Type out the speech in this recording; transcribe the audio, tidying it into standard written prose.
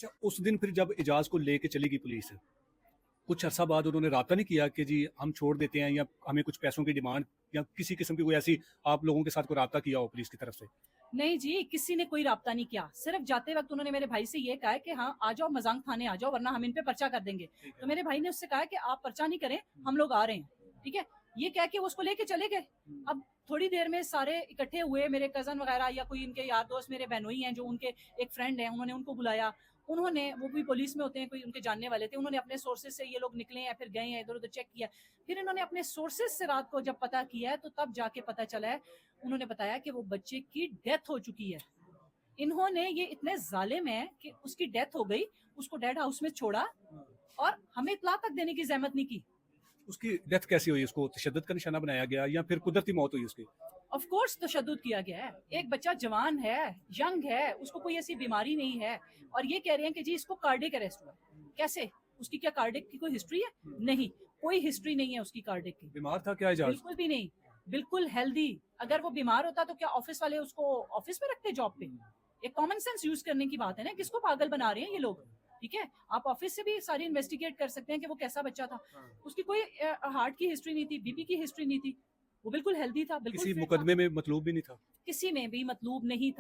اچھا اس دن پھر جب اعجاز کو لے کے چلی گئی پولیس, کچھ عرصہ بعد انہوں نے رابطہ نہیں کیا کہ جی ہم چھوڑ دیتے ہیں, یا ہمیں کچھ پیسوں کی ڈیمانڈ یا کسی قسم کی کوئی ایسی آپ لوگوں کے ساتھ کوئی رابطہ کیا ہو پولیس کی طرف سے؟ نہیں جی, کسی نے کوئی رابطہ نہیں کیا. صرف جاتے وقت انہوں نے میرے بھائی سے یہ کہا کہ ہاں آ جاؤ مزانگ تھانے آ جاؤ ورنہ ہم ان پہ پرچہ کر دیں گے. تو میرے بھائی نے اس سے کہا کہ آپ پرچہ نہیں کریں, ہم لوگ آ رہے ہیں, ٹھیک ہے. یہ کہہ کے وہ اس کو لے کے چلے گئے. اب تھوڑی دیر میں سارے اکٹھے ہوئے, میرے کزن وغیرہ یا کوئی ان کے یار دوست, میرے بہنوئی ہیں جو ان کے ایک فرینڈ ہیں, انہوں نے ان کو بلایا. انہوں نے, وہ بھی پولیس میں ہوتے ہیں, کوئی ان کے جاننے والے تھے, انہوں نے اپنے سورسز سے یہ لوگ نکلے ہیں, پھر گئے ہیں ادھر ادھر چیک کیا. پھر انہوں نے اپنے سورسز سے رات کو جب پتہ کیا ہے تو تب جا کے پتہ چلا ہے, انہوں نے بتایا کہ وہ بچے کی ڈیتھ ہو چکی ہے. انہوں نے یہ اتنے ظالم ہیں کہ اس کی ڈیتھ ہو گئی, اس کو ڈیڈ ہاؤس میں چھوڑا اور ہمیں اطلاع تک دینے کی زحمت نہیں کی. اس کی ڈیتھ کیسی ہوئی؟ اس کو تشدد کا نشانہ بنایا گیا یا پھر قدرتی موت ہوئی اس کی؟ آف کورس تشدد کیا گیا ہے. ایک بچہ جوان ہے, ینگ ہے, اس کو کوئی ایسی بیماری نہیں ہے, اور یہ کہہ رہے ہیں کہ جی اس کو کارڈک اریسٹ ہوا. کیسے؟ اس کی کیا کارڈک کی کوئی ہسٹری ہے؟ نہیں, کوئی ہسٹری نہیں ہے اس کی کارڈک کی. بیمار تھا کیا اعجاز؟ بالکل بھی نہیں, بالکل ہیلدی. اگر وہ بیمار ہوتا تو کیا آفس والے اس کو آفس میں رکھتے جاب پہ؟ ایک کامن سینس یوز کرنے کی بات ہے نا, کس کو پاگل بنا رہے ہیں یہ لوگ, ٹھیک ہے. آپ آفس سے بھی ساری انویسٹیگیٹ کر سکتے ہیں کہ وہ کیسا بچہ تھا. اس کی کوئی ہارٹ کی ہسٹری نہیں تھی, بی پی کی ہسٹری نہیں تھی, وہ بالکل ہیلدی تھا, بالکل کسی فٹ تھا. مقدمے میں مطلوب بھی نہیں تھا, کسی میں بھی مطلوب نہیں تھا.